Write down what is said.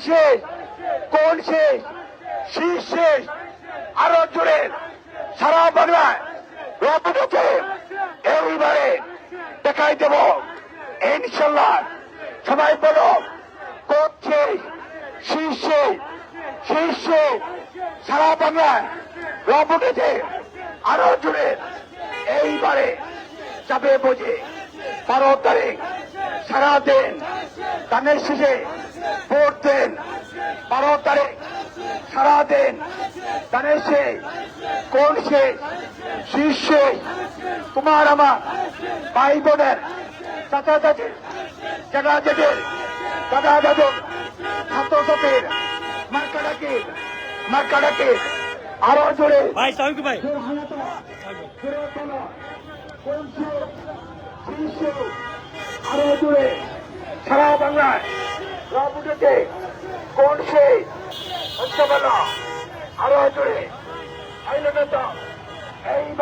শেষ, কোন শেষ, শীষ শেষ, আরো জোরে সারা বাংলায় রব উঠেছে। এইবারে দেখাই দেব ইনশাল্লাহ। সবাই বলো কোন শেষ, শীষ শেষ, শীষ শেষ, সারা বাংলায় রব উঠেছে। আরো জোরে এইবারে চাপে বোঝে 12 তারিখ সারা দিন গানের শেষে ভোট দেন। 12 তারিখ সারা দিন গানের শেষ, কোন শেষ, শীষ শেষ, তোমার আমার ভাই বোনের, চাচা চাচির, জায়গা জেঠের, দাদা দাদুর, ছাত্রছাত্রীর মার্কা ডাকে আরো জোরে ভাই সাউন্ড ভাই আরো জোরে সারা বাংলায় রব উঠেছে। কোন সেই আরো জোরে এই